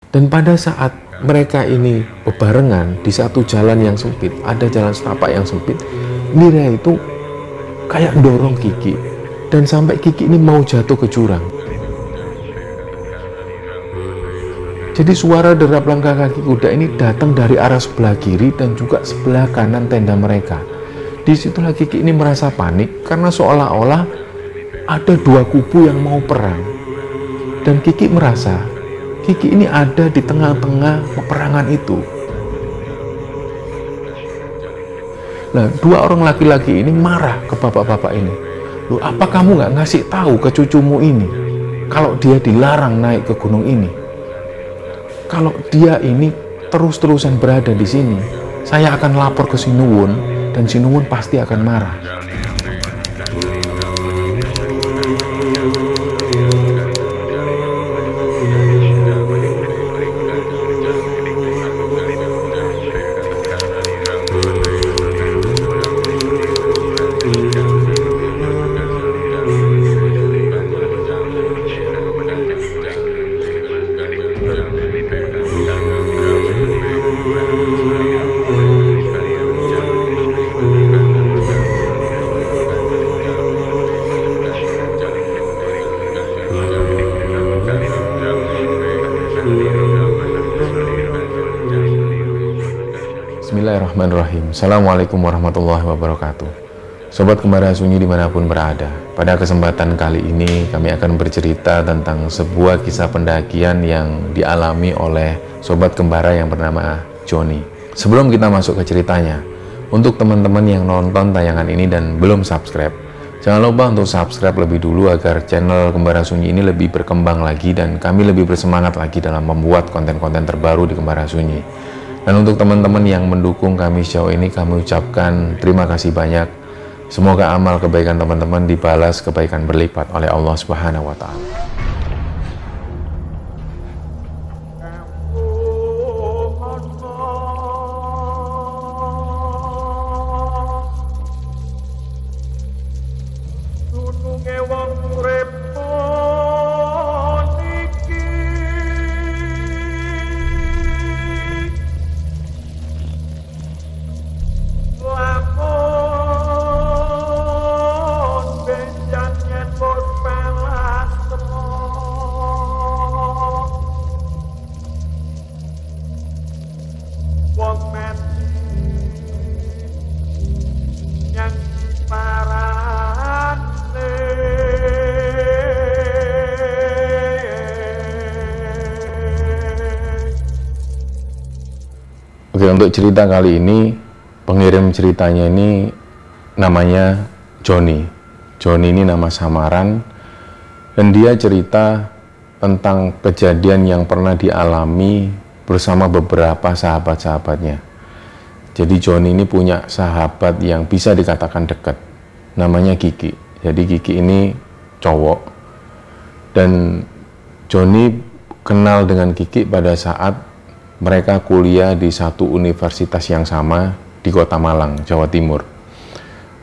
Dan pada saat mereka ini bebarengan di satu jalan yang sempit, ada jalan setapak yang sempit, Mira itu kayak dorong Kiki, dan sampai Kiki ini mau jatuh ke jurang. Jadi suara derap langkah kaki kuda ini datang dari arah sebelah kiri dan juga sebelah kanan tenda mereka. Disitulah Kiki ini merasa panik karena seolah-olah ada dua kubu yang mau perang. Dan Kiki merasa Kiki ini ada di tengah-tengah peperangan itu. Nah, dua orang laki-laki ini marah ke bapak-bapak ini. Loh, apa kamu nggak ngasih tahu ke cucumu ini kalau dia dilarang naik ke gunung ini? Kalau dia ini terus-terusan berada di sini, saya akan lapor ke Sinuwun dan Sinuwun pasti akan marah. Bismillahirrahmanirrahim. Assalamualaikum warahmatullahi wabarakatuh. Sobat Kembara Sunyi dimanapun berada, pada kesempatan kali ini kami akan bercerita tentang sebuah kisah pendakian yang dialami oleh Sobat Kembara yang bernama Joni. Sebelum kita masuk ke ceritanya, untuk teman-teman yang nonton tayangan ini dan belum subscribe, jangan lupa untuk subscribe lebih dulu agar channel Kembara Sunyi ini lebih berkembang lagi dan kami lebih bersemangat lagi dalam membuat konten-konten terbaru di Kembara Sunyi. Dan untuk teman-teman yang mendukung kami sejauh ini, kami ucapkan terima kasih banyak. Semoga amal kebaikan teman-teman dibalas kebaikan berlipat oleh Allah Subhanahu wa Ta'ala. Oke, untuk cerita kali ini, pengirim ceritanya ini namanya Joni. Joni ini nama samaran, dan dia cerita tentang kejadian yang pernah dialami bersama beberapa sahabat-sahabatnya. Jadi Joni ini punya sahabat yang bisa dikatakan dekat, namanya Kiki. Jadi Kiki ini cowok, dan Joni kenal dengan Kiki pada saat mereka kuliah di satu universitas yang sama di Kota Malang, Jawa Timur.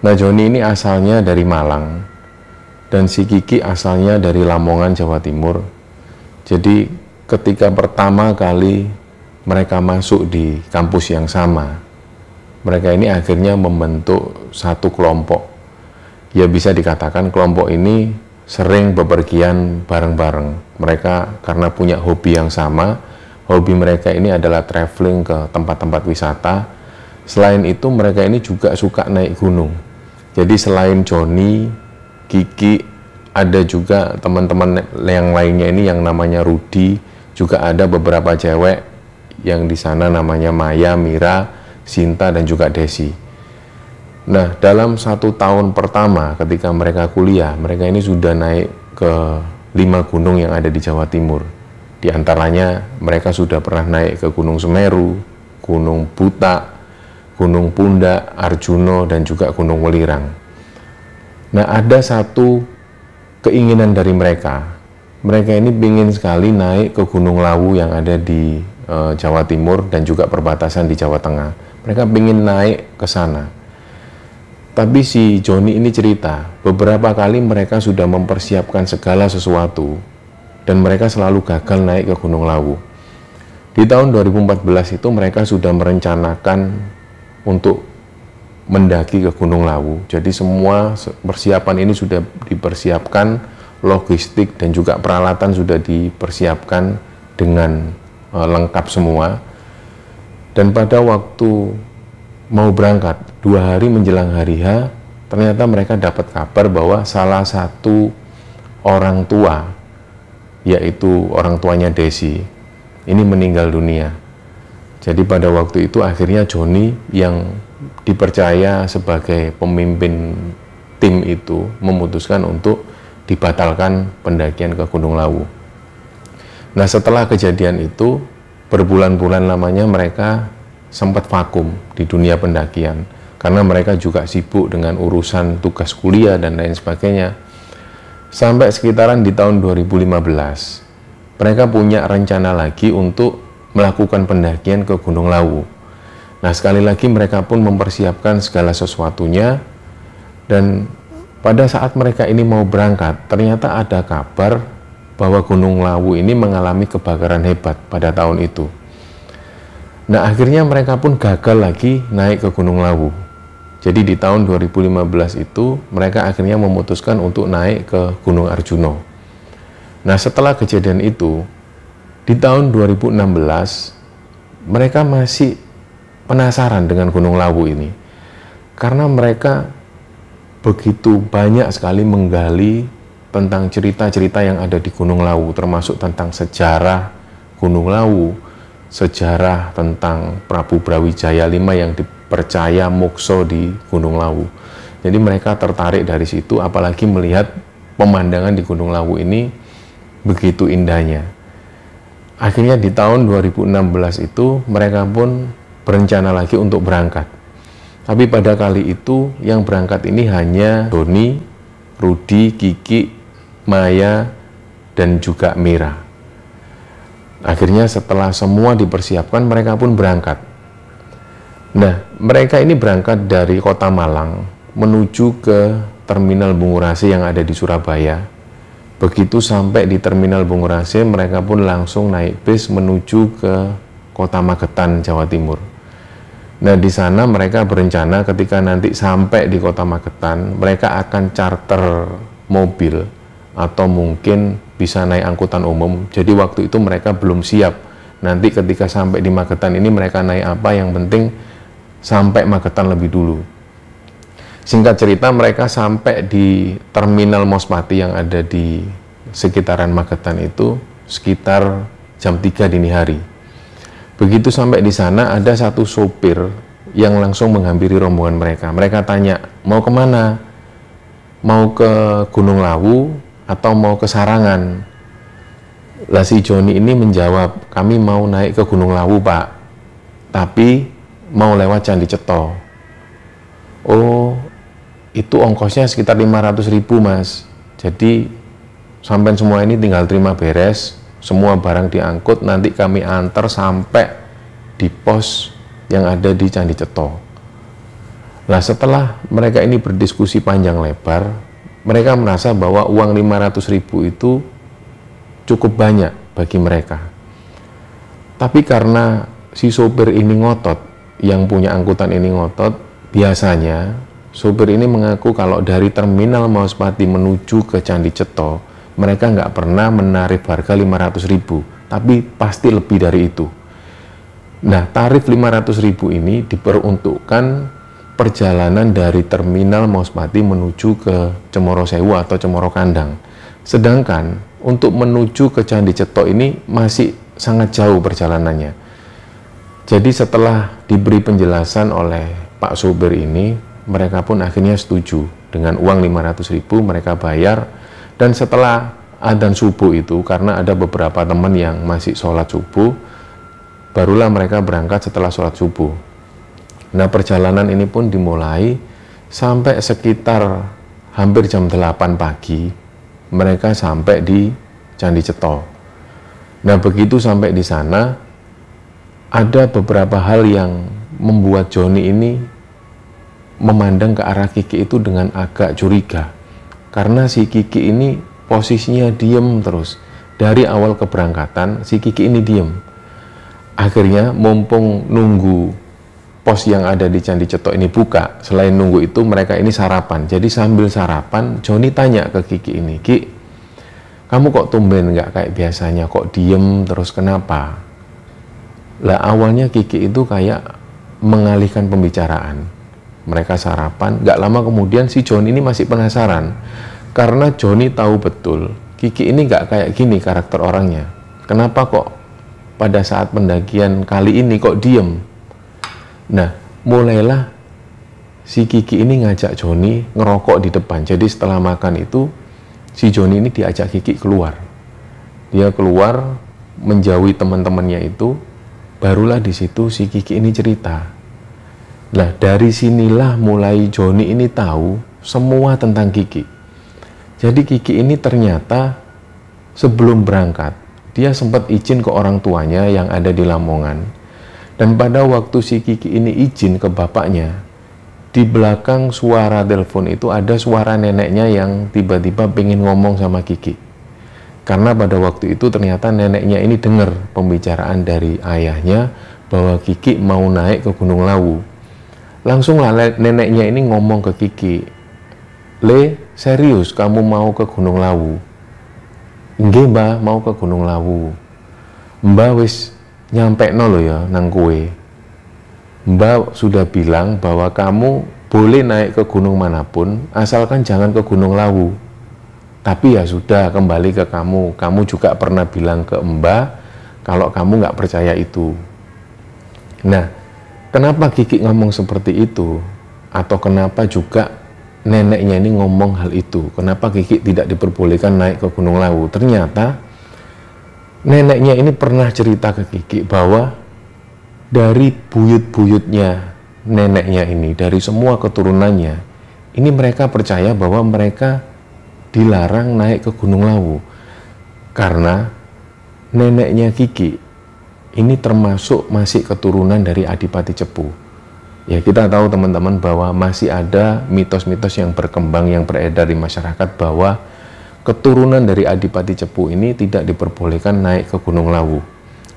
Nah, Joni ini asalnya dari Malang, dan si Kiki asalnya dari Lamongan, Jawa Timur. Jadi ketika pertama kali mereka masuk di kampus yang sama, mereka ini akhirnya membentuk satu kelompok. Ya, bisa dikatakan kelompok ini sering bepergian bareng-bareng. Mereka karena punya hobi yang sama. Hobi mereka ini adalah traveling ke tempat-tempat wisata. Selain itu, mereka ini juga suka naik gunung. Jadi selain Joni, Kiki, ada juga teman-teman yang lainnya ini yang namanya Rudi. Juga ada beberapa cewek yang di sana namanya Maya, Mira, Sinta, dan juga Desi. Nah, dalam 1 tahun pertama ketika mereka kuliah, mereka ini sudah naik ke 5 gunung yang ada di Jawa Timur. Di antaranya mereka sudah pernah naik ke Gunung Semeru, Gunung Buta, Gunung Pundak, Arjuno, dan juga Gunung Welirang. Nah, ada satu keinginan dari mereka. Mereka ini ingin sekali naik ke Gunung Lawu yang ada di Jawa Timur dan juga perbatasan di Jawa Tengah. Mereka ingin naik ke sana. Tapi si Joni ini cerita, beberapa kali mereka sudah mempersiapkan segala sesuatu, dan mereka selalu gagal naik ke Gunung Lawu. Di tahun 2014 itu mereka sudah merencanakan untuk mendaki ke Gunung Lawu. Jadi semua persiapan ini sudah dipersiapkan, logistik dan juga peralatan sudah dipersiapkan dengan lengkap semua. Dan pada waktu mau berangkat, 2 hari menjelang hari H, ternyata mereka dapat kabar bahwa salah satu orang tua, yaitu orang tuanya Desi, ini meninggal dunia. Jadi pada waktu itu akhirnya Joni yang dipercaya sebagai pemimpin tim itu memutuskan untuk dibatalkan pendakian ke Gunung Lawu. Nah, setelah kejadian itu, berbulan-bulan lamanya mereka sempat vakum di dunia pendakian karena mereka juga sibuk dengan urusan tugas kuliah dan lain sebagainya. Sampai sekitaran di tahun 2015, mereka punya rencana lagi untuk melakukan pendakian ke Gunung Lawu. Nah, sekali lagi mereka pun mempersiapkan segala sesuatunya, dan pada saat mereka ini mau berangkat, ternyata ada kabar bahwa Gunung Lawu ini mengalami kebakaran hebat pada tahun itu. Nah, akhirnya mereka pun gagal lagi naik ke Gunung Lawu. Jadi di tahun 2015 itu mereka akhirnya memutuskan untuk naik ke Gunung Arjuno. Nah, setelah kejadian itu, di tahun 2016, mereka masih penasaran dengan Gunung Lawu ini. Karena mereka begitu banyak sekali menggali tentang cerita-cerita yang ada di Gunung Lawu, termasuk tentang sejarah Gunung Lawu, sejarah tentang Prabu Brawijaya V yang dipercaya mokso di Gunung Lawu. Jadi mereka tertarik dari situ, apalagi melihat pemandangan di Gunung Lawu ini begitu indahnya. Akhirnya di tahun 2016 itu mereka pun berencana lagi untuk berangkat. Tapi pada kali itu yang berangkat ini hanya Doni, Rudi, Kiki, Maya, dan juga Mira. Akhirnya setelah semua dipersiapkan, mereka pun berangkat. Nah, mereka ini berangkat dari Kota Malang menuju ke Terminal Bungurasi yang ada di Surabaya. Begitu sampai di Terminal Bungurasi, mereka pun langsung naik bis menuju ke Kota Magetan, Jawa Timur. Nah, di sana mereka berencana ketika nanti sampai di Kota Magetan, mereka akan charter mobil atau mungkin bisa naik angkutan umum. Jadi waktu itu mereka belum siap. Nanti ketika sampai di Magetan ini mereka naik apa, yang penting sampai Magetan lebih dulu. Singkat cerita, mereka sampai di Terminal Mospati yang ada di sekitaran Magetan itu sekitar jam 3 dini hari. Begitu sampai di sana, ada satu sopir yang langsung menghampiri rombongan mereka. Mereka tanya, mau kemana? Mau ke Gunung Lawu atau mau ke Sarangan? Lah si Joni ini menjawab, kami mau naik ke Gunung Lawu, Pak, tapi mau lewat Candi Ceto. Oh, itu ongkosnya sekitar 500.000, Mas. Jadi sampai semua ini tinggal terima beres, semua barang diangkut, nanti kami antar sampai di pos yang ada di Candi Ceto. Nah, setelah mereka ini berdiskusi panjang lebar, mereka merasa bahwa uang 500.000 itu cukup banyak bagi mereka. Tapi karena si sopir ini ngotot, yang punya angkutan ini ngotot, biasanya sopir ini mengaku kalau dari Terminal Mospati menuju ke Candi Ceto, mereka nggak pernah menarik harga 500.000, tapi pasti lebih dari itu. Nah, tarif 500.000 ini diperuntukkan perjalanan dari Terminal Mospati menuju ke Cemoro Sewu atau Cemoro Kandang. Sedangkan untuk menuju ke Candi Ceto ini masih sangat jauh perjalanannya. Jadi setelah diberi penjelasan oleh Pak sopir ini, mereka pun akhirnya setuju dengan uang 500.000, mereka bayar. Dan setelah adzan subuh itu, karena ada beberapa teman yang masih sholat subuh, barulah mereka berangkat setelah sholat subuh. Nah, perjalanan ini pun dimulai sampai sekitar hampir jam 8 pagi, mereka sampai di Candi Ceto. Nah, begitu sampai di sana, ada beberapa hal yang membuat Joni ini memandang ke arah Kiki itu dengan agak curiga. Karena si Kiki ini posisinya diem terus. Dari awal keberangkatan, si Kiki ini diem. Akhirnya mumpung nunggu pos yang ada di Candi Cetok ini buka, selain nunggu itu mereka ini sarapan. Jadi sambil sarapan, Joni tanya ke Kiki ini, "Ki, kamu kok tumben nggak kayak biasanya, kok diem terus, kenapa?" Lah awalnya Kiki itu kayak mengalihkan pembicaraan. Mereka sarapan, nggak lama kemudian si Joni ini masih penasaran. Karena Joni tahu betul, Kiki ini nggak kayak gini karakter orangnya. Kenapa kok pada saat pendakian kali ini kok diem? Nah, mulailah si Kiki ini ngajak Joni ngerokok di depan. Jadi setelah makan itu, si Joni ini diajak Kiki keluar. Dia keluar menjauhi teman-temannya itu, barulah di situ si Kiki ini cerita. Nah, dari sinilah mulai Joni ini tahu semua tentang Kiki. Jadi Kiki ini ternyata sebelum berangkat, dia sempat izin ke orang tuanya yang ada di Lamongan. Dan pada waktu si Kiki ini izin ke bapaknya, di belakang suara telepon itu ada suara neneknya yang tiba-tiba pengen ngomong sama Kiki. Karena pada waktu itu ternyata neneknya ini dengar pembicaraan dari ayahnya bahwa Kiki mau naik ke Gunung Lawu. Langsunglah neneknya ini ngomong ke Kiki, "Le, serius kamu mau ke Gunung Lawu?" "Nggih, Mbah, mau ke Gunung Lawu." "Mbah wis nyampe lo ya nang kue. Mbah sudah bilang bahwa kamu boleh naik ke gunung manapun, asalkan jangan ke Gunung Lawu. Tapi ya sudah, kembali ke kamu. Kamu juga pernah bilang ke Mbah kalau kamu nggak percaya itu." Nah, kenapa Kiki ngomong seperti itu? Atau kenapa juga neneknya ini ngomong hal itu? Kenapa Kiki tidak diperbolehkan naik ke Gunung Lawu? Ternyata neneknya ini pernah cerita ke Kiki bahwa dari buyut-buyutnya neneknya ini, dari semua keturunannya, ini mereka percaya bahwa mereka dilarang naik ke Gunung Lawu. Karena neneknya Kiki ini termasuk masih keturunan dari Adipati Cepu. Ya, kita tahu teman-teman bahwa masih ada mitos-mitos yang berkembang, yang beredar di masyarakat bahwa keturunan dari Adipati Cepu ini tidak diperbolehkan naik ke Gunung Lawu.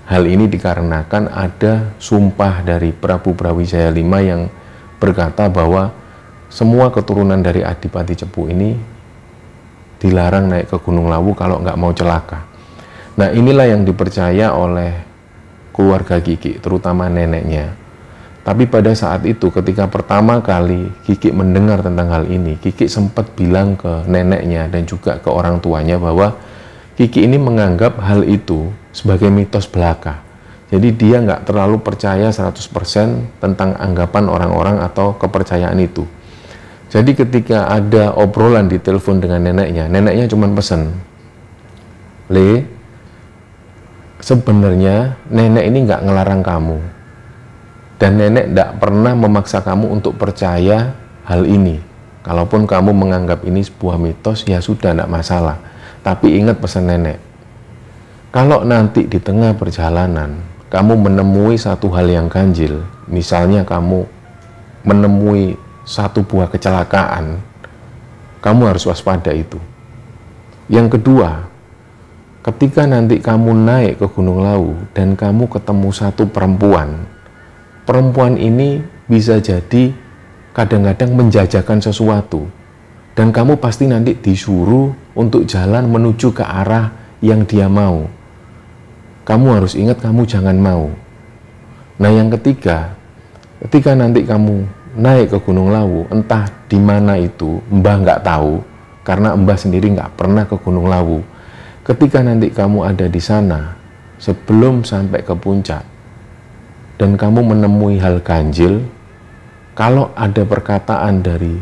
Hal ini dikarenakan ada sumpah dari Prabu Brawijaya V yang berkata bahwa semua keturunan dari Adipati Cepu ini dilarang naik ke Gunung Lawu kalau nggak mau celaka. Nah, inilah yang dipercaya oleh keluarga Kiki, terutama neneknya. Tapi pada saat itu, ketika pertama kali Kiki mendengar tentang hal ini, Kiki sempat bilang ke neneknya dan juga ke orang tuanya bahwa Kiki ini menganggap hal itu sebagai mitos belaka. Jadi dia nggak terlalu percaya 100% tentang anggapan orang-orang atau kepercayaan itu. Jadi ketika ada obrolan di telepon dengan neneknya cuma pesen, "Le, sebenarnya nenek ini nggak ngelarang kamu. Dan nenek tidak pernah memaksa kamu untuk percaya hal ini. Kalaupun kamu menganggap ini sebuah mitos, ya sudah, tidak masalah. Tapi ingat pesan nenek, kalau nanti di tengah perjalanan, kamu menemui satu hal yang ganjil, misalnya kamu menemui satu buah kecelakaan, kamu harus waspada itu. Yang kedua, ketika nanti kamu naik ke Gunung Lawu dan kamu ketemu satu perempuan ini bisa jadi kadang-kadang menjajakan sesuatu, dan kamu pasti nanti disuruh untuk jalan menuju ke arah yang dia mau. Kamu harus ingat, kamu jangan mau." Nah, yang ketiga, ketika nanti kamu naik ke Gunung Lawu, entah di mana itu, Mbah nggak tahu, karena Mbah sendiri nggak pernah ke Gunung Lawu. Ketika nanti kamu ada di sana, sebelum sampai ke puncak, dan kamu menemui hal ganjil, kalau ada perkataan dari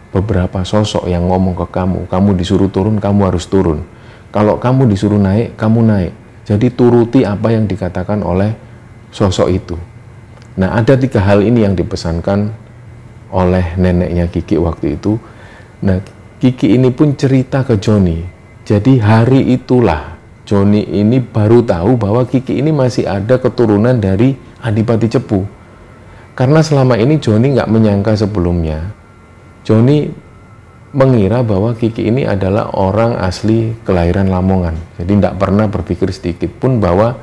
beberapa sosok yang ngomong ke kamu, kamu disuruh turun, kamu harus turun. Kalau kamu disuruh naik, kamu naik. Jadi turuti apa yang dikatakan oleh sosok itu. Nah, ada 3 hal ini yang dipesankan oleh neneknya Kiki waktu itu. Nah, Kiki ini pun cerita ke Joni. Jadi hari itulah Joni ini baru tahu bahwa Kiki ini masih ada keturunan dari Adipati Cepu. Karena selama ini Joni nggak menyangka sebelumnya. Joni mengira bahwa Kiki ini adalah orang asli kelahiran Lamongan. Jadi tidak pernah berpikir sedikit pun bahwa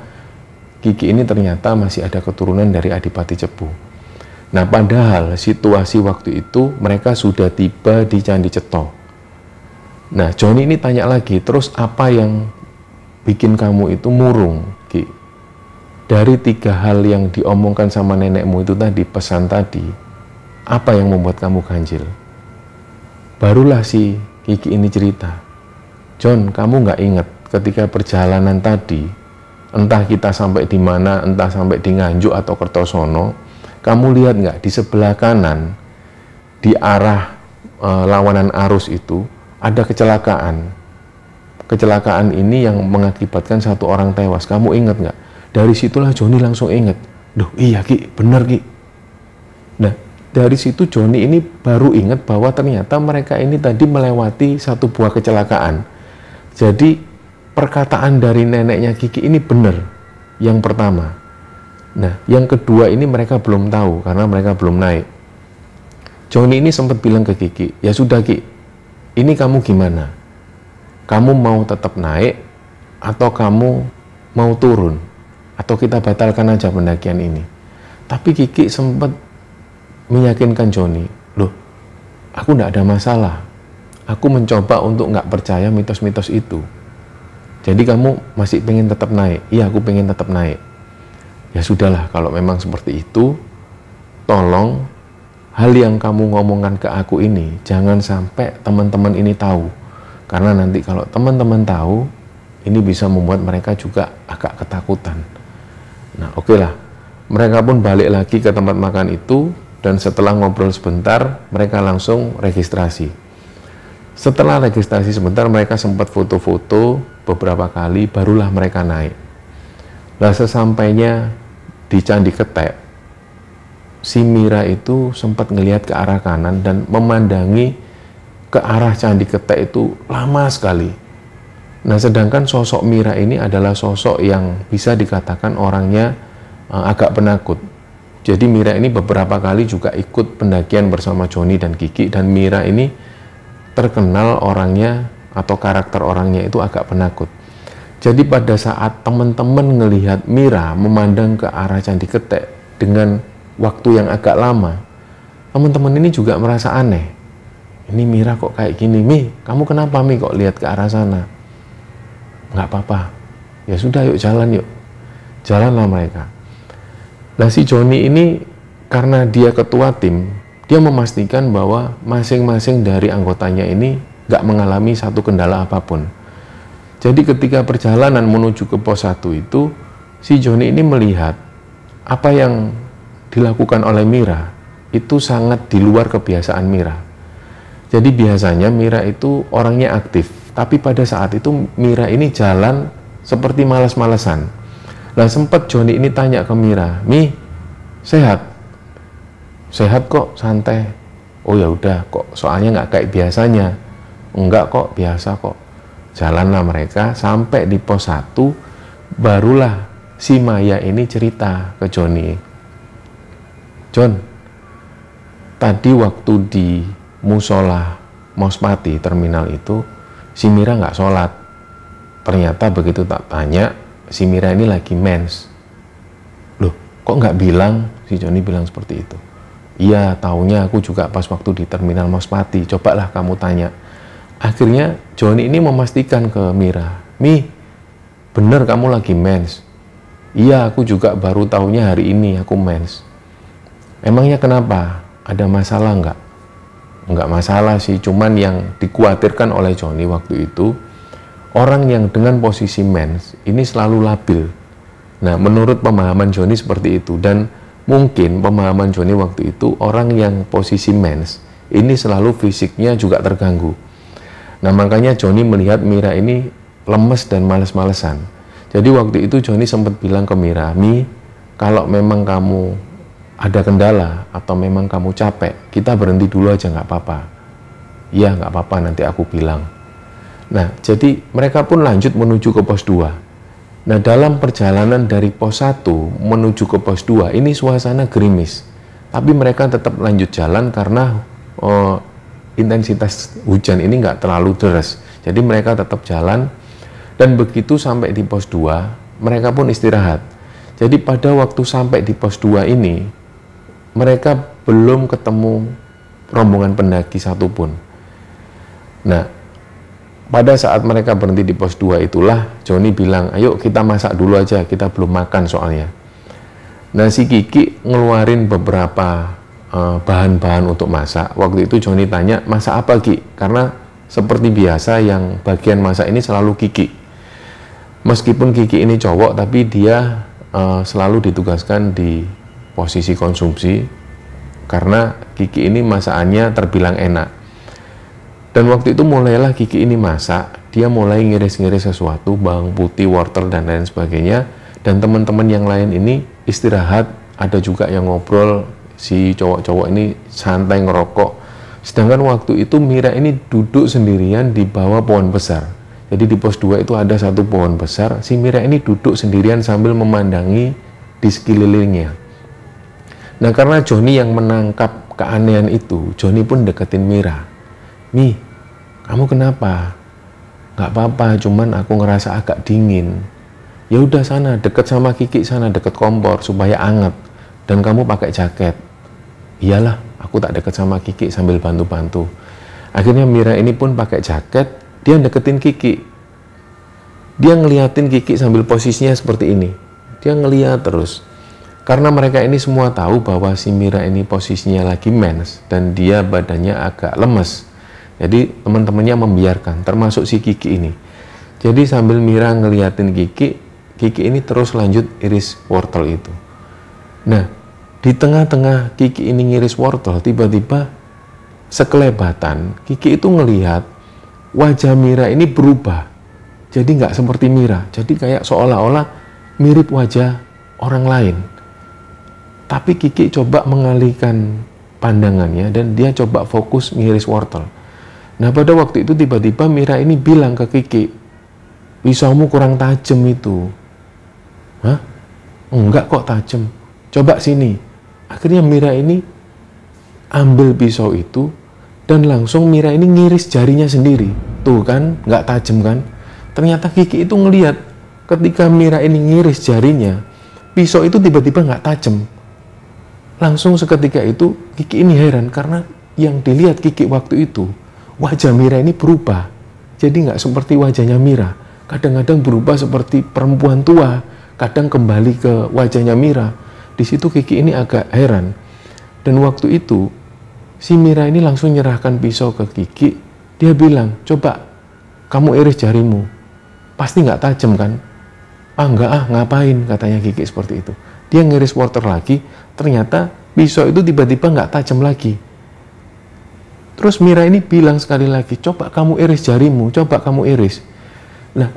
Kiki ini ternyata masih ada keturunan dari Adipati Cepu. Nah, padahal situasi waktu itu mereka sudah tiba di Candi Ceto. Nah, Joni ini tanya lagi, terus apa yang bikin kamu itu murung, Ki? Dari 3 hal yang diomongkan sama nenekmu itu tadi, pesan tadi, apa yang membuat kamu ganjil? Barulah si Kiki ini cerita, John, kamu nggak ingat ketika perjalanan tadi, entah kita sampai di mana, entah sampai di Nganjuk atau Kertosono, kamu lihat nggak di sebelah kanan, di arah lawanan arus itu, ada kecelakaan. Kecelakaan ini yang mengakibatkan 1 orang tewas. Kamu ingat nggak? Dari situlah Joni langsung ingat. Duh, iya Ki, bener Ki. Nah, dari situ Joni ini baru ingat bahwa ternyata mereka ini tadi melewati 1 buah kecelakaan. Jadi perkataan dari neneknya Kiki ini benar. Yang pertama. Nah, yang kedua ini mereka belum tahu karena mereka belum naik. Joni ini sempat bilang ke Kiki, ya sudah Ki, ini kamu gimana? Kamu mau tetap naik atau kamu mau turun? Atau kita batalkan aja pendakian ini? Tapi Kiki sempat meyakinkan Joni, loh, aku nggak ada masalah. Aku mencoba untuk nggak percaya mitos-mitos itu. Jadi kamu masih pengen tetap naik? Iya, aku pengen tetap naik. Ya sudahlah, kalau memang seperti itu, tolong hal yang kamu ngomongkan ke aku ini, jangan sampai teman-teman ini tahu. Karena nanti kalau teman-teman tahu, ini bisa membuat mereka juga agak ketakutan. Nah, oke lah. Mereka pun balik lagi ke tempat makan itu, dan setelah ngobrol sebentar, mereka langsung registrasi. Setelah registrasi sebentar, mereka sempat foto-foto beberapa kali, barulah mereka naik. Nah, sesampainya di Candi Ketek, si Mira itu sempat ngelihat ke arah kanan dan memandangi ke arah Candi Ketek itu lama sekali. Nah, sedangkan sosok Mira ini adalah sosok yang bisa dikatakan orangnya agak penakut. Jadi Mira ini beberapa kali juga ikut pendakian bersama Joni dan Kiki, dan Mira ini terkenal orangnya atau karakter orangnya itu agak penakut. Jadi pada saat teman-teman ngelihat Mira memandang ke arah Candi Ketek dengan waktu yang agak lama, teman-teman ini juga merasa aneh. Ini Mira kok kayak gini, Mi, kamu kenapa Mi kok lihat ke arah sana? Nggak apa-apa. Ya sudah, yuk jalan yuk. Jalanlah mereka. Nah, si Joni ini karena dia ketua tim, dia memastikan bahwa masing-masing dari anggotanya ini nggak mengalami satu kendala apapun. Jadi ketika perjalanan menuju ke pos 1 itu, si Joni ini melihat apa yang dilakukan oleh Mira itu sangat di luar kebiasaan Mira. Jadi biasanya Mira itu orangnya aktif, tapi pada saat itu Mira ini jalan seperti malas-malesan. Nah, sempat Joni ini tanya ke Mira, Mi, sehat? Sehat kok, santai. Oh ya udah, kok soalnya nggak kayak biasanya. Enggak kok, biasa kok. Jalanlah mereka sampai di pos 1, barulah si Maya ini cerita ke Joni. John, tadi waktu di musola Mospati terminal itu, si Mira nggak sholat. Ternyata begitu tak tanya, si Mira ini lagi mens. Loh, kok nggak bilang? Si Joni bilang seperti itu. Iya, taunya aku juga pas waktu di terminal Mospati. Cobalah kamu tanya. Akhirnya Joni ini memastikan ke Mira, Mi, bener kamu lagi mens? Iya, aku juga baru taunya hari ini aku mens. Emangnya kenapa? Ada masalah nggak? Nggak masalah sih, cuman yang dikhawatirkan oleh Joni waktu itu, orang yang dengan posisi mens ini selalu labil. Nah, menurut pemahaman Joni seperti itu, dan mungkin pemahaman Joni waktu itu, orang yang posisi mens ini selalu fisiknya juga terganggu. Nah, makanya Joni melihat Mira ini lemes dan males-malesan. Jadi waktu itu Joni sempat bilang ke Mira, Mi, kalau memang kamu ada kendala atau memang kamu capek, kita berhenti dulu aja, nggak apa-apa. Iya, nggak apa-apa, nanti aku bilang. Nah, jadi mereka pun lanjut menuju ke pos 2. Nah, dalam perjalanan dari pos 1 menuju ke pos 2, ini suasana gerimis. Tapi mereka tetap lanjut jalan karena intensitas hujan ini nggak terlalu deras. Jadi mereka tetap jalan, dan begitu sampai di pos 2, mereka pun istirahat. Jadi pada waktu sampai di pos 2 ini, mereka belum ketemu rombongan pendaki satupun. Nah, pada saat mereka berhenti di pos 2 itulah Joni bilang, ayo kita masak dulu aja, kita belum makan soalnya. Nah, si Kiki ngeluarin beberapa bahan-bahan untuk masak. Waktu itu Joni tanya, masak apa Ki? Karena seperti biasa yang bagian masak ini selalu Kiki. Meskipun Kiki ini cowok, tapi dia selalu ditugaskan di posisi konsumsi karena Kiki ini masakannya terbilang enak. Dan waktu itu mulailah Kiki ini masak, dia mulai ngiris-ngiris sesuatu, bawang putih, wortel, dan lain sebagainya. Dan teman-teman yang lain ini istirahat, ada juga yang ngobrol, si cowok-cowok ini santai ngerokok. Sedangkan waktu itu Mira ini duduk sendirian di bawah pohon besar. Jadi di pos 2 itu ada satu pohon besar, si Mira ini duduk sendirian sambil memandangi di sekelilingnya. Nah, karena Joni yang menangkap keanehan itu, Joni pun deketin Mira. Mi, kamu kenapa? Gak apa-apa, cuman aku ngerasa agak dingin. Ya udah sana, deket sama Kiki sana, deket kompor supaya anget. Dan kamu pakai jaket. Iyalah, aku tak deket sama Kiki sambil bantu-bantu. Akhirnya Mira ini pun pakai jaket, dia deketin Kiki. Dia ngeliatin Kiki sambil posisinya seperti ini. Dia ngeliat terus. Karena mereka ini semua tahu bahwa si Mira ini posisinya lagi mens dan dia badannya agak lemes. Jadi teman-temannya membiarkan, termasuk si Kiki ini. Jadi sambil Mira ngeliatin Kiki, Kiki ini terus lanjut iris wortel itu. Nah, di tengah-tengah Kiki ini ngiris wortel, tiba-tiba sekelebatan Kiki itu ngelihat wajah Mira ini berubah. Jadi nggak seperti Mira, jadi kayak seolah-olah mirip wajah orang lain. Tapi Kiki coba mengalihkan pandangannya dan dia coba fokus ngiris wortel. Nah, pada waktu itu tiba-tiba Mira ini bilang ke Kiki, pisaumu kurang tajam itu. Hah? Enggak kok tajam. Coba sini. Akhirnya Mira ini ambil pisau itu dan langsung Mira ini ngiris jarinya sendiri. Tuh kan, nggak tajam kan? Ternyata Kiki itu ngelihat ketika Mira ini ngiris jarinya, pisau itu tiba-tiba nggak tajam. Langsung seketika itu Kiki ini heran karena yang dilihat Kiki waktu itu wajah Mira ini berubah. Jadi nggak seperti wajahnya Mira. Kadang-kadang berubah seperti perempuan tua, kadang kembali ke wajahnya Mira. Di situ Kiki ini agak heran. Dan waktu itu si Mira ini langsung nyerahkan pisau ke Kiki. Dia bilang, coba kamu iris jarimu. Pasti nggak tajam kan? Ah enggak ah, ngapain, katanya Kiki seperti itu. Dia ngiris wortel lagi, ternyata pisau itu tiba-tiba nggak tajam lagi. Terus Mira ini bilang sekali lagi, coba kamu iris jarimu, coba kamu iris. Nah,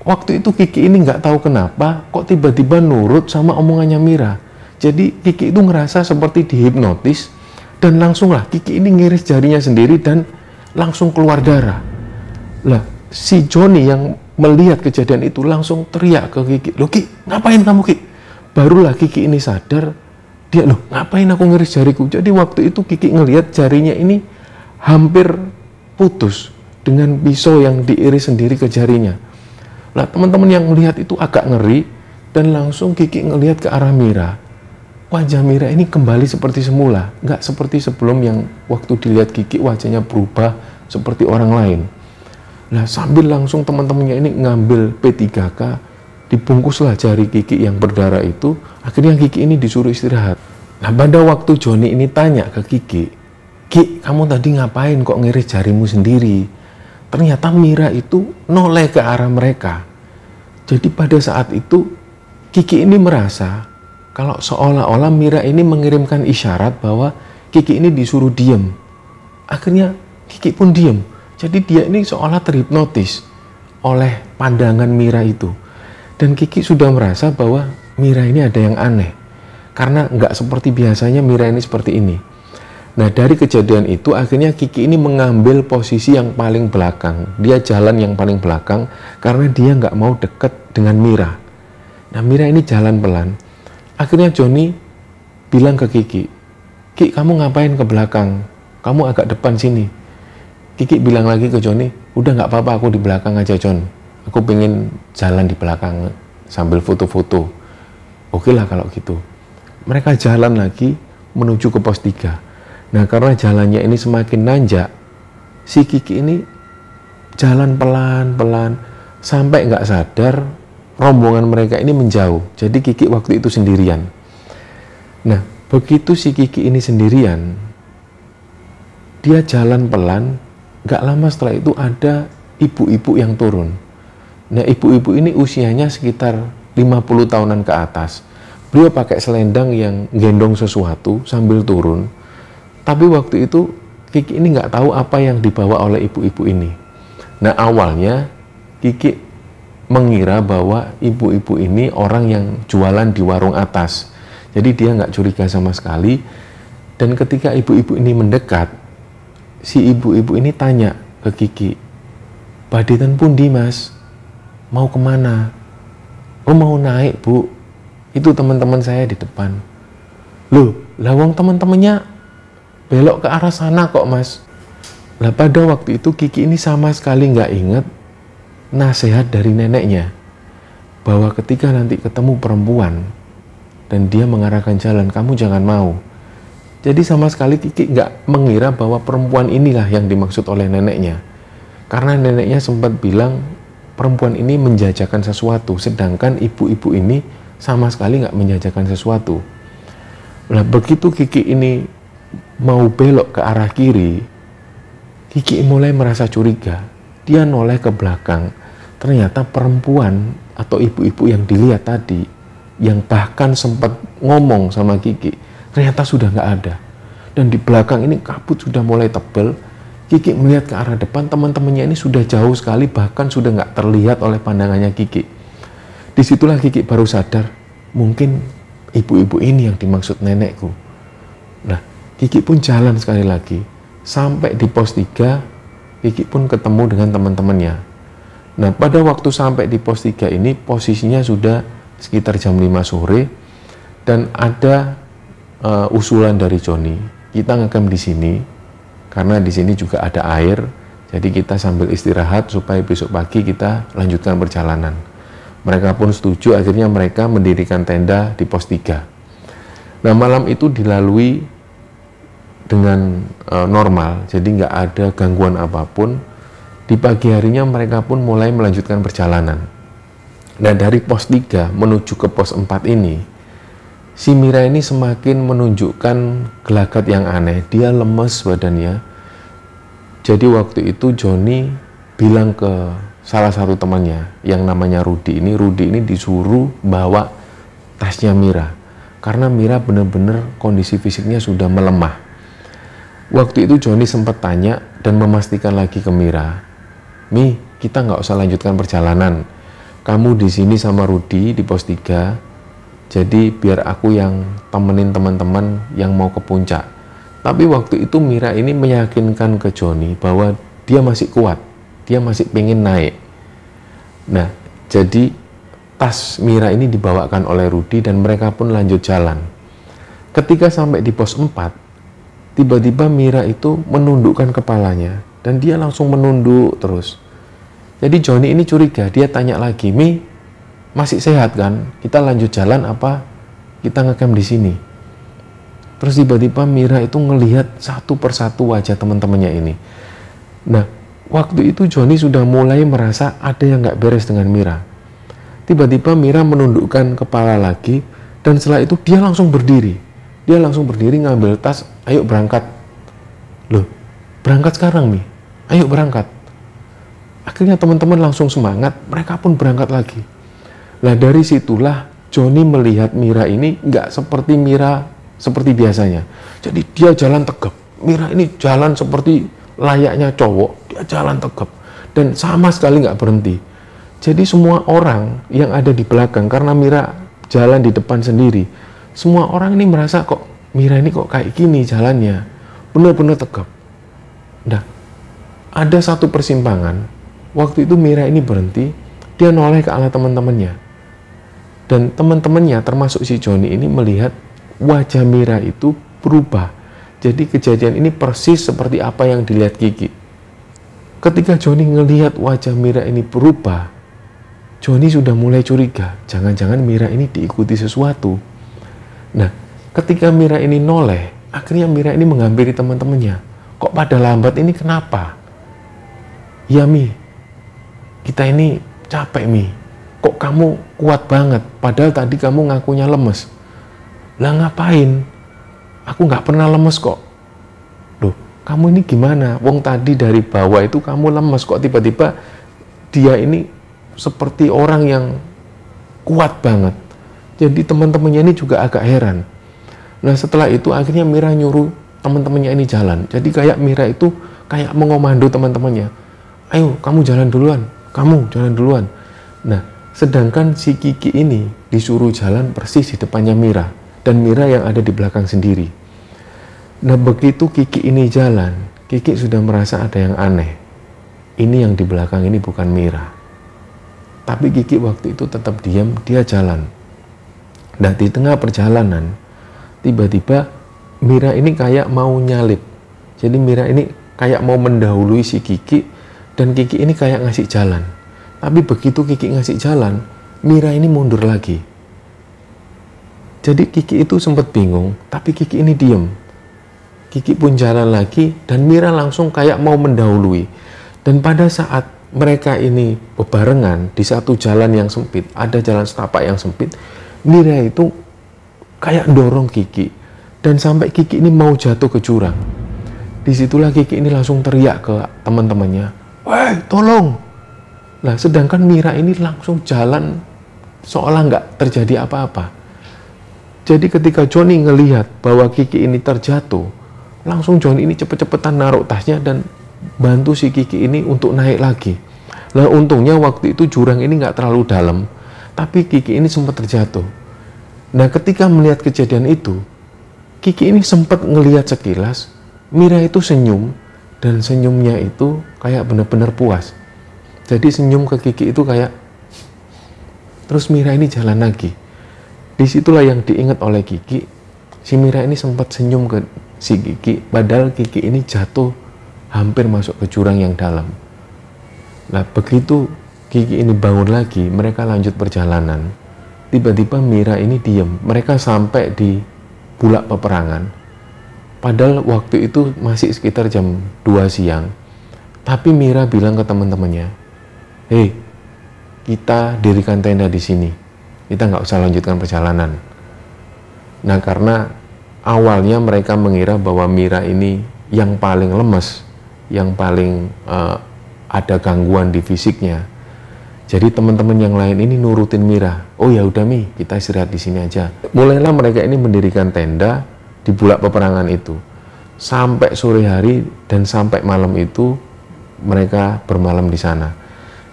waktu itu Kiki ini nggak tahu kenapa, kok tiba-tiba nurut sama omongannya Mira. Jadi Kiki itu ngerasa seperti dihipnotis, dan langsunglah Kiki ini ngiris jarinya sendiri dan langsung keluar darah. Lah, si Joni yang melihat kejadian itu langsung teriak ke Kiki, loh Ki, ngapain kamu Ki? Barulah Kiki ini sadar, dia loh ngapain aku ngiris jariku. Jadi waktu itu Kiki ngelihat jarinya ini hampir putus dengan pisau yang diiris sendiri ke jarinya. Lah teman-teman yang melihat itu agak ngeri dan langsung Kiki ngelihat ke arah Mira. Wajah Mira ini kembali seperti semula, nggak seperti sebelum yang waktu dilihat Kiki wajahnya berubah seperti orang lain. Nah, sambil langsung teman-temannya ini ngambil P3K, dibungkuslah jari Kiki yang berdarah itu, akhirnya Kiki ini disuruh istirahat. Nah, pada waktu Joni ini tanya ke Kiki, Ki, kamu tadi ngapain kok ngiris jarimu sendiri? Ternyata Mira itu noleh ke arah mereka. Jadi pada saat itu, Kiki ini merasa kalau seolah-olah Mira ini mengirimkan isyarat bahwa Kiki ini disuruh diem. Akhirnya Kiki pun diem. Jadi dia ini seolah terhipnotis oleh pandangan Mira itu. Dan Kiki sudah merasa bahwa Mira ini ada yang aneh. Karena nggak seperti biasanya Mira ini seperti ini. Nah, dari kejadian itu akhirnya Kiki ini mengambil posisi yang paling belakang. Dia jalan yang paling belakang karena dia nggak mau deket dengan Mira. Nah, Mira ini jalan pelan. Akhirnya Joni bilang ke Kiki, Ki, kamu ngapain ke belakang? Kamu agak depan sini. Kiki bilang lagi ke Joni, udah nggak apa-apa, aku di belakang aja Jon. Aku pengen jalan di belakang sambil foto-foto. Oke lah kalau gitu. Mereka jalan lagi menuju ke pos 3. Nah, karena jalannya ini semakin nanjak, si Kiki ini jalan pelan-pelan sampai nggak sadar rombongan mereka ini menjauh. Jadi Kiki waktu itu sendirian. Nah, begitu si Kiki ini sendirian, dia jalan pelan, nggak lama setelah itu ada ibu-ibu yang turun. Nah, ibu-ibu ini usianya sekitar 50 tahunan ke atas. Beliau pakai selendang yang gendong sesuatu sambil turun. Tapi waktu itu Kiki ini nggak tahu apa yang dibawa oleh ibu-ibu ini. Nah, awalnya Kiki mengira bahwa ibu-ibu ini orang yang jualan di warung atas. Jadi dia nggak curiga sama sekali. Dan ketika ibu-ibu ini mendekat, si ibu-ibu ini tanya ke Kiki, "Badetan pundi mas? Mau kemana?" "Oh mau naik bu, itu teman-teman saya di depan." "Loh, lawang teman-temannya belok ke arah sana kok mas." Lah pada waktu itu Kiki ini sama sekali nggak inget nasihat dari neneknya, bahwa ketika nanti ketemu perempuan dan dia mengarahkan jalan, kamu jangan mau. Jadi sama sekali Kiki nggak mengira bahwa perempuan inilah yang dimaksud oleh neneknya. Karena neneknya sempat bilang perempuan ini menjajakan sesuatu, sedangkan ibu-ibu ini sama sekali nggak menjajakan sesuatu. Nah, begitu Kiki ini mau belok ke arah kiri, Kiki mulai merasa curiga. Dia noleh ke belakang. Ternyata perempuan atau ibu-ibu yang dilihat tadi, yang bahkan sempat ngomong sama Kiki, ternyata sudah nggak ada. Dan di belakang ini kabut sudah mulai tebal. Kiki melihat ke arah depan, teman-temannya ini sudah jauh sekali, bahkan sudah nggak terlihat oleh pandangannya Kiki. Disitulah Kiki baru sadar, mungkin ibu-ibu ini yang dimaksud nenekku. Nah, Kiki pun jalan sekali lagi. Sampai di pos 3, Kiki pun ketemu dengan teman-temannya. Nah, pada waktu sampai di pos 3 ini, posisinya sudah sekitar jam 5 sore, dan ada usulan dari Joni, kita ngecamp di sini, karena di sini juga ada air, jadi kita sambil istirahat supaya besok pagi kita lanjutkan perjalanan. Mereka pun setuju, akhirnya mereka mendirikan tenda di pos 3. Nah, malam itu dilalui dengan normal, jadi nggak ada gangguan apapun. Di pagi harinya mereka pun mulai melanjutkan perjalanan. Nah, dari pos 3 menuju ke pos 4 ini, si Mira ini semakin menunjukkan gelagat yang aneh. Dia lemes badannya. Jadi waktu itu Joni bilang ke salah satu temannya yang namanya Rudi ini disuruh bawa tasnya Mira. Karena Mira benar-benar kondisi fisiknya sudah melemah. Waktu itu Joni sempat tanya dan memastikan lagi ke Mira, "Mi, kita nggak usah lanjutkan perjalanan. Kamu di sini sama Rudi di pos 3. Jadi biar aku yang temenin teman-teman yang mau ke puncak." Tapi waktu itu Mira ini meyakinkan ke Joni bahwa dia masih kuat, dia masih pengen naik. Nah, jadi tas Mira ini dibawakan oleh Rudi dan mereka pun lanjut jalan. Ketika sampai di pos 4, tiba-tiba Mira itu menundukkan kepalanya dan dia langsung menunduk terus. Jadi Joni ini curiga, dia tanya lagi, "Mi, masih sehat kan? Kita lanjut jalan apa kita ngecamp di sini?" Terus tiba-tiba Mira itu ngelihat satu persatu wajah teman-temannya ini. Nah, waktu itu Joni sudah mulai merasa ada yang nggak beres dengan Mira. Tiba-tiba Mira menundukkan kepala lagi, dan setelah itu dia langsung berdiri. Dia langsung berdiri ngambil tas, "Ayo berangkat." "Loh, berangkat sekarang Mi? Ayo berangkat." Akhirnya teman-teman langsung semangat, mereka pun berangkat lagi. Nah, dari situlah Joni melihat Mira ini nggak seperti Mira seperti biasanya. Jadi dia jalan tegap. Mira ini jalan seperti layaknya cowok. Dia jalan tegap dan sama sekali nggak berhenti. Jadi semua orang yang ada di belakang, karena Mira jalan di depan sendiri, semua orang ini merasa kok Mira ini kok kayak gini jalannya, benar-benar tegap. Nah, ada satu persimpangan. Waktu itu Mira ini berhenti, dia noleh ke arah teman-temannya. Dan teman-temannya termasuk si Joni ini melihat wajah Mira itu berubah. Jadi kejadian ini persis seperti apa yang dilihat Kiki. Ketika Joni ngelihat wajah Mira ini berubah, Joni sudah mulai curiga, jangan-jangan Mira ini diikuti sesuatu. Nah, ketika Mira ini noleh, akhirnya Mira ini menghampiri teman-temannya. Kok pada lambat ini kenapa? Ya Mi, kita ini capek Mi. Kok kamu kuat banget, padahal tadi kamu ngakunya lemes. Lah ngapain? Aku nggak pernah lemes kok. Loh, kamu ini gimana? Wong tadi dari bawah itu kamu lemes, kok tiba-tiba dia ini seperti orang yang kuat banget. Jadi teman-temannya ini juga agak heran. Nah setelah itu akhirnya Mira nyuruh teman-temannya ini jalan. Jadi kayak Mira itu kayak mengomando teman-temannya. Ayo kamu jalan duluan, kamu jalan duluan. Nah sedangkan si Kiki ini disuruh jalan persis di depannya Mira. Dan Mira yang ada di belakang sendiri. Nah begitu Kiki ini jalan, Kiki sudah merasa ada yang aneh. Ini yang di belakang ini bukan Mira. Tapi Kiki waktu itu tetap diam, dia jalan. Nah di tengah perjalanan, tiba-tiba Mira ini kayak mau nyalip. Jadi Mira ini kayak mau mendahului si Kiki, dan Kiki ini kayak ngasih jalan. Tapi begitu Kiki ngasih jalan, Mira ini mundur lagi. Jadi Kiki itu sempat bingung, tapi Kiki ini diem. Kiki pun jalan lagi, dan Mira langsung kayak mau mendahului. Dan pada saat mereka ini bebarengan di satu jalan yang sempit, ada jalan setapak yang sempit, Mira itu kayak dorong Kiki, dan sampai Kiki ini mau jatuh ke jurang. Disitulah Kiki ini langsung teriak ke teman-temannya, "Woi, tolong!" Nah, sedangkan Mira ini langsung jalan seolah nggak terjadi apa-apa. Jadi ketika Joni ngelihat bahwa Kiki ini terjatuh, langsung Joni ini cepet-cepetan naruh tasnya dan bantu si Kiki ini untuk naik lagi. Nah untungnya waktu itu jurang ini nggak terlalu dalam, tapi Kiki ini sempat terjatuh. Nah ketika melihat kejadian itu, Kiki ini sempat ngelihat sekilas, Mira itu senyum, dan senyumnya itu kayak benar-benar puas. Jadi senyum ke Kiki itu kayak, terus Mira ini jalan lagi. Disitulah yang diingat oleh Kiki, si Mira ini sempat senyum ke si Kiki, padahal Kiki ini jatuh hampir masuk ke jurang yang dalam. Nah begitu Kiki ini bangun lagi, mereka lanjut perjalanan. Tiba-tiba Mira ini diem. Mereka sampai di bulak peperangan. Padahal waktu itu masih sekitar jam 2 siang. Tapi Mira bilang ke teman-temannya, "Hei, kita dirikan tenda di sini. Kita nggak usah lanjutkan perjalanan." Nah karena awalnya mereka mengira bahwa Mira ini yang paling lemes, yang paling ada gangguan di fisiknya. Jadi teman-teman yang lain ini nurutin Mira. "Oh ya udah Mi, kita istirahat di sini aja." Mulailah mereka ini mendirikan tenda di bulak peperangan itu. Sampai sore hari dan sampai malam itu mereka bermalam di sana.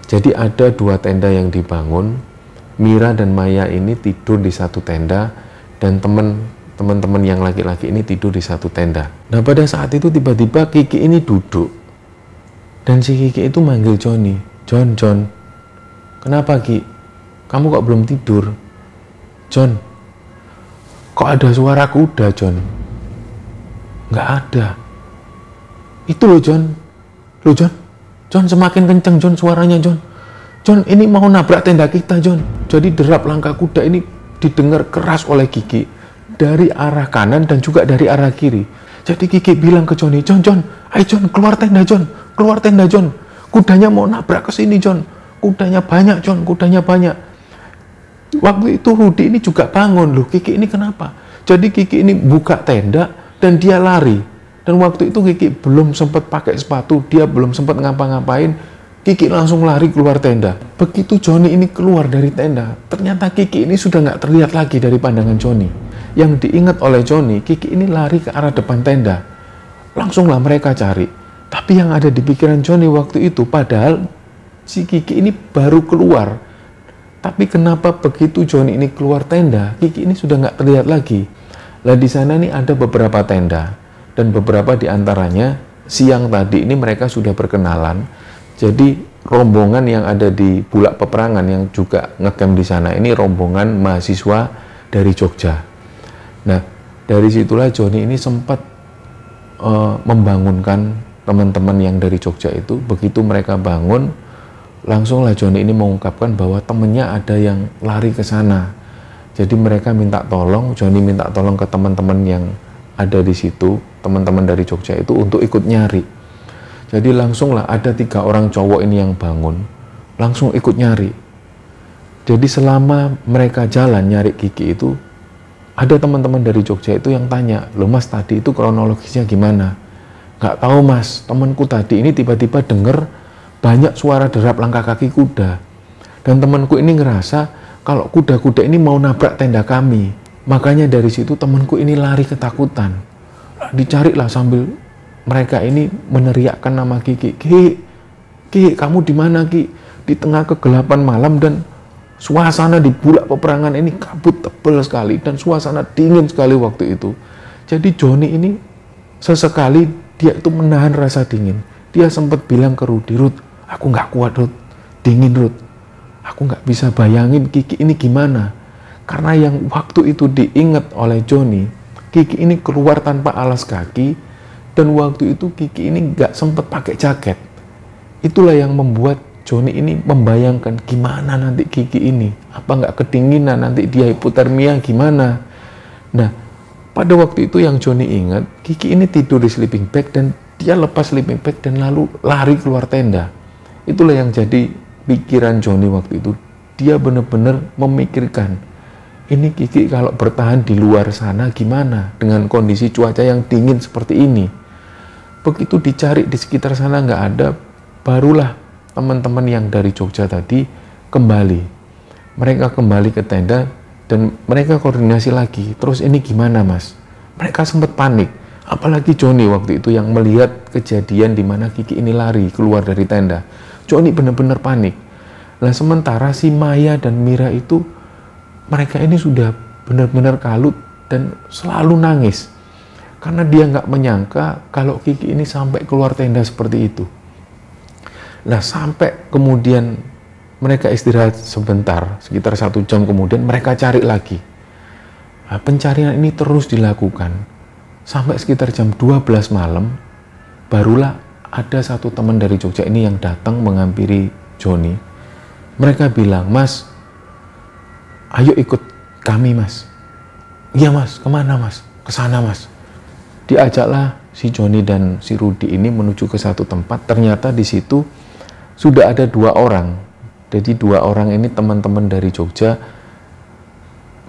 Jadi ada 2 tenda yang dibangun. Mira dan Maya ini tidur di satu tenda, dan teman-teman yang laki-laki ini tidur di satu tenda. Nah pada saat itu tiba-tiba Kiki ini duduk. Dan si Kiki itu manggil Joni, "John, John, kenapa Ki? Kamu kok belum tidur? John, kok ada suara kuda, John?" "Nggak ada." "Itu loh John, loh John, John semakin kenceng John suaranya John. John ini mau nabrak tenda kita John." Jadi derap langkah kuda ini didengar keras oleh Kiki dari arah kanan dan juga dari arah kiri. Jadi Kiki bilang ke Joni, "John, John, ayo John, keluar tenda John, keluar tenda John. Kudanya mau nabrak ke sini John. Kudanya banyak John, kudanya banyak." Waktu itu Rudi ini juga bangun, "Loh Kiki ini kenapa?" Jadi Kiki ini buka tenda dan dia lari. Dan waktu itu Kiki belum sempat pakai sepatu, dia belum sempat ngapa-ngapain. Kiki langsung lari keluar tenda. Begitu Joni ini keluar dari tenda, ternyata Kiki ini sudah nggak terlihat lagi dari pandangan Joni. Yang diingat oleh Joni, Kiki ini lari ke arah depan tenda. Langsunglah mereka cari. Tapi yang ada di pikiran Joni waktu itu, padahal si Kiki ini baru keluar. Tapi kenapa begitu Joni ini keluar tenda, Kiki ini sudah nggak terlihat lagi. Lah di sana nih ada beberapa tenda, dan beberapa di antaranya siang tadi ini mereka sudah berkenalan. Jadi rombongan yang ada di bulak peperangan yang juga ngecamp di sana ini rombongan mahasiswa dari Jogja. Nah dari situlah Joni ini sempat membangunkan teman-teman yang dari Jogja itu. Begitu mereka bangun, Langsunglah Joni ini mengungkapkan bahwa temennya ada yang lari ke sana. Jadi mereka minta tolong, Joni minta tolong ke teman-teman yang ada di situ, teman-teman dari Jogja itu untuk ikut nyari. Jadi langsunglah ada 3 orang cowok ini yang bangun, langsung ikut nyari. Jadi selama mereka jalan nyari Kiki itu, ada teman-teman dari Jogja itu yang tanya, loh mas tadi itu kronologisnya gimana? Nggak tahu mas, temanku tadi ini tiba-tiba denger banyak suara derap langkah kaki kuda. Dan temanku ini ngerasa kalau kuda-kuda ini mau nabrak tenda kami. Makanya dari situ temanku ini lari ketakutan. Dicarilah sambil mereka ini meneriakkan nama Kiki. Ki, kamu di mana Ki? Di tengah kegelapan malam dan suasana di Bulak Peperangan ini kabut tebal sekali dan suasana dingin sekali waktu itu. Jadi Joni ini sesekali dia itu menahan rasa dingin. Dia sempat bilang ke Rudi, Rud, aku nggak kuat Rud, dingin Rud. Aku nggak bisa bayangin Kiki ini gimana. Karena yang waktu itu diingat oleh Joni, Kiki ini keluar tanpa alas kaki dan waktu itu Kiki ini nggak sempat pakai jaket. Itulah yang membuat Joni ini membayangkan gimana nanti Kiki ini. Apa nggak kedinginan, nanti dia hipotermia gimana. Nah, pada waktu itu yang Joni ingat, Kiki ini tidur di sleeping bag dan dia lepas sleeping bag dan lalu lari keluar tenda. Itulah yang jadi pikiran Joni waktu itu. Dia benar-benar memikirkan, ini Kiki kalau bertahan di luar sana gimana dengan kondisi cuaca yang dingin seperti ini. Begitu dicari di sekitar sana nggak ada, barulah teman-teman yang dari Jogja tadi kembali. Mereka kembali ke tenda dan mereka koordinasi lagi. Terus ini gimana mas? Mereka sempat panik. Apalagi Joni waktu itu yang melihat kejadian di mana Kiki ini lari keluar dari tenda. Joni benar-benar panik. Nah sementara si Maya dan Mira itu, mereka ini sudah benar-benar kalut dan selalu nangis. Karena dia nggak menyangka kalau Kiki ini sampai keluar tenda seperti itu. Nah sampai kemudian mereka istirahat sebentar, sekitar 1 jam kemudian mereka cari lagi. Nah, pencarian ini terus dilakukan. Sampai sekitar jam 12 malam, barulah ada satu teman dari Jogja ini yang datang menghampiri Joni. Mereka bilang, mas, ayo ikut kami mas. Iya mas, kemana mas? Kesana mas. Diajaklah si Joni dan si Rudi ini menuju ke satu tempat. Ternyata di situ sudah ada 2 orang. Jadi 2 orang ini teman-teman dari Jogja.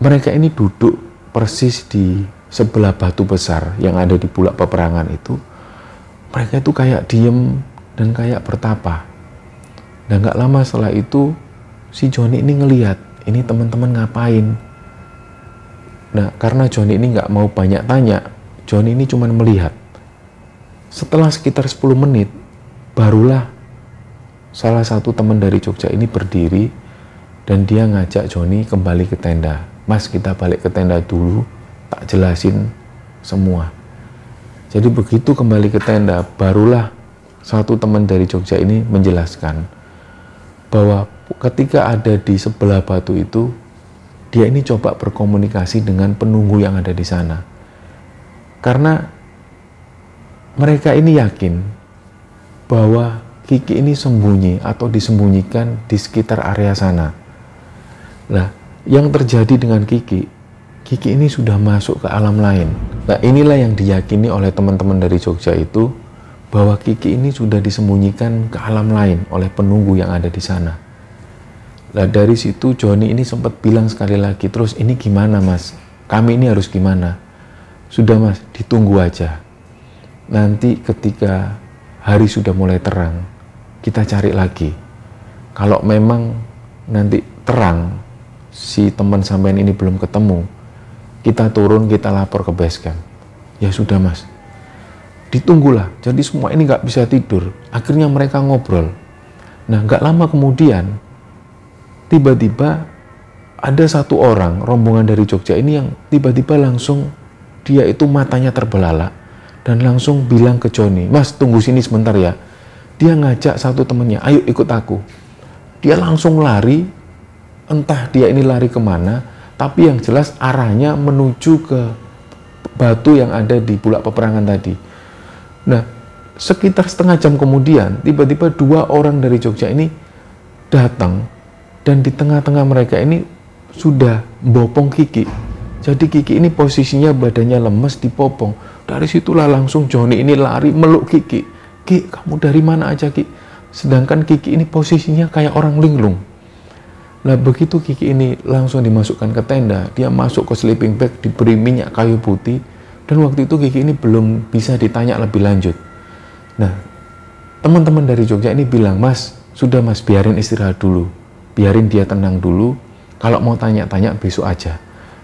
Mereka ini duduk persis di sebelah batu besar yang ada di Bulak Peperangan itu. Mereka itu kayak diem dan kayak bertapa. Dan gak lama setelah itu si Joni ini ngelihat ini teman-teman ngapain. Nah karena Joni ini gak mau banyak tanya, Joni ini cuma melihat. Setelah sekitar 10 menit barulah salah satu teman dari Jogja ini berdiri dan dia ngajak Joni kembali ke tenda. Mas, kita balik ke tenda dulu, tak jelasin semua. Jadi begitu kembali ke tenda, barulah satu teman dari Jogja ini menjelaskan bahwa ketika ada di sebelah batu itu, dia ini coba berkomunikasi dengan penunggu yang ada di sana. Karena mereka ini yakin bahwa Kiki ini sembunyi atau disembunyikan di sekitar area sana. Nah, yang terjadi dengan Kiki ini sudah masuk ke alam lain. Nah, inilah yang diyakini oleh teman-teman dari Jogja itu, bahwa Kiki ini sudah disembunyikan ke alam lain oleh penunggu yang ada di sana. Nah, dari situ Joni ini sempat bilang sekali lagi, terus ini gimana mas? Kami ini harus gimana? Sudah mas, ditunggu aja. Nanti ketika hari sudah mulai terang, kita cari lagi. Kalau memang nanti terang, si teman sampean ini belum ketemu, kita turun, kita lapor ke base camp. Ya sudah mas, ditunggulah. Jadi semua ini nggak bisa tidur. Akhirnya mereka ngobrol. Nah nggak lama kemudian, tiba-tiba ada satu orang rombongan dari Jogja ini yang tiba-tiba langsung dia itu matanya terbelalak dan langsung bilang ke Joni, mas tunggu sini sebentar ya. Dia ngajak satu temennya, ayo ikut aku. Dia langsung lari, entah dia ini lari kemana, tapi yang jelas arahnya menuju ke batu yang ada di Bulak Peperangan tadi. Nah, sekitar setengah jam kemudian, tiba-tiba 2 orang dari Jogja ini datang dan di tengah-tengah mereka ini sudah bopong Kiki. Jadi Kiki ini posisinya badannya lemes dipopong. Dari situlah langsung Joni ini lari meluk Kiki. Ki, kamu dari mana aja Ki? Sedangkan Kiki ini posisinya kayak orang linglung. Nah begitu Kiki ini langsung dimasukkan ke tenda, dia masuk ke sleeping bag, diberi minyak kayu putih. Dan waktu itu Kiki ini belum bisa ditanya lebih lanjut. Nah teman-teman dari Jogja ini bilang, Mas, sudah Mas, biarin istirahat dulu. Biarin dia tenang dulu. Kalau mau tanya-tanya besok aja.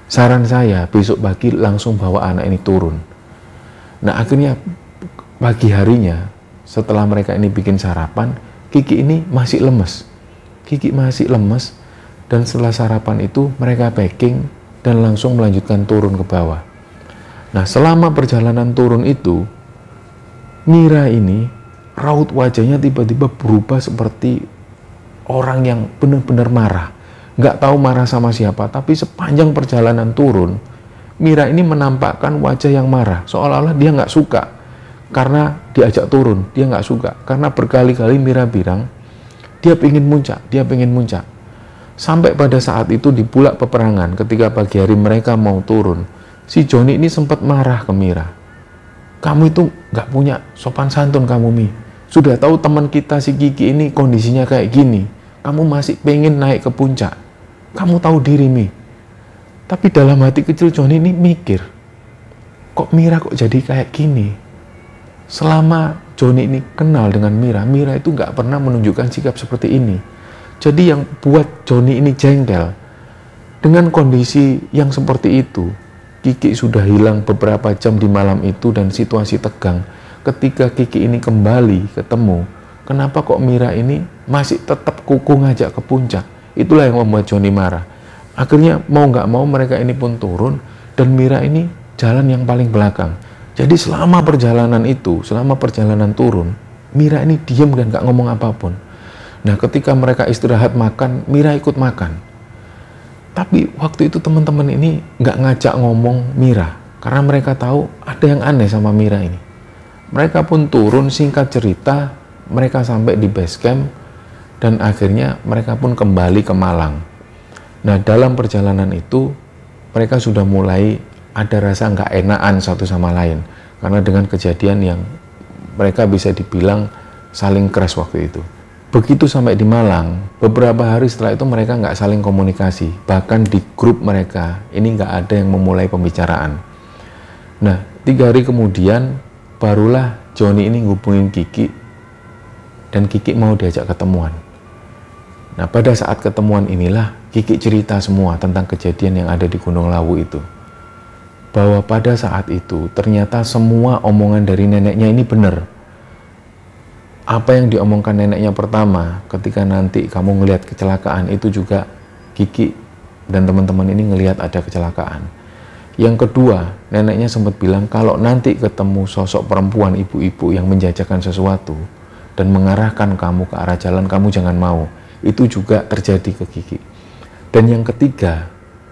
Saran saya besok pagi langsung bawa anak ini turun. Nah akhirnya pagi harinya setelah mereka ini bikin sarapan, Kiki ini masih lemes. Kiki masih lemes dan setelah sarapan itu mereka packing dan langsung melanjutkan turun ke bawah. Nah selama perjalanan turun itu, Mira ini raut wajahnya tiba-tiba berubah seperti orang yang benar-benar marah. Nggak tahu marah sama siapa, tapi sepanjang perjalanan turun, Mira ini menampakkan wajah yang marah, seolah-olah dia nggak suka karena diajak turun, dia nggak suka karena berkali-kali Mira bilang dia pengen muncak. Sampai pada saat itu di Bulak Peperangan, ketika pagi hari mereka mau turun, si Joni ini sempat marah ke Mira. Kamu itu nggak punya sopan santun kamu, Mi. Sudah tahu teman kita si Kiki ini kondisinya kayak gini, kamu masih pengen naik ke puncak. Kamu tahu diri, Mi. Tapi dalam hati kecil Joni ini mikir, kok Mira kok jadi kayak gini? Selama Joni ini kenal dengan Mira, Mira itu nggak pernah menunjukkan sikap seperti ini. Jadi yang buat Joni ini jengkel, dengan kondisi yang seperti itu, Kiki sudah hilang beberapa jam di malam itu dan situasi tegang. Ketika Kiki ini kembali ketemu, kenapa kok Mira ini masih tetap kuku ngajak ke puncak? Itulah yang membuat Joni marah. Akhirnya mau nggak mau mereka ini pun turun dan Mira ini jalan yang paling belakang. Jadi selama perjalanan itu, selama perjalanan turun, Mira ini diam dan nggak ngomong apapun. Nah ketika mereka istirahat makan, Mira ikut makan. Tapi waktu itu teman-teman ini nggak ngajak ngomong Mira karena mereka tahu ada yang aneh sama Mira ini. Mereka pun turun, singkat cerita, mereka sampai di base camp. Dan akhirnya mereka pun kembali ke Malang. Nah dalam perjalanan itu mereka sudah mulai ada rasa nggak enakan satu sama lain. Karena dengan kejadian yang mereka bisa dibilang saling keras waktu itu. Begitu sampai di Malang, beberapa hari setelah itu mereka nggak saling komunikasi. Bahkan di grup mereka ini nggak ada yang memulai pembicaraan. Nah 3 hari kemudian barulah Joni ini ngubungin Kiki. Dan Kiki mau diajak ketemuan. Nah pada saat ketemuan inilah Kiki cerita semua tentang kejadian yang ada di Gunung Lawu itu. Bahwa pada saat itu ternyata semua omongan dari neneknya ini benar. Apa yang diomongkan neneknya pertama ketika nanti kamu ngelihat kecelakaan itu juga Kiki dan teman-teman ini ngelihat ada kecelakaan. Yang kedua, neneknya sempat bilang kalau nanti ketemu sosok perempuan ibu-ibu yang menjajakan sesuatu dan mengarahkan kamu ke arah jalan, kamu jangan mau. Itu juga terjadi ke Kiki. Dan yang ketiga,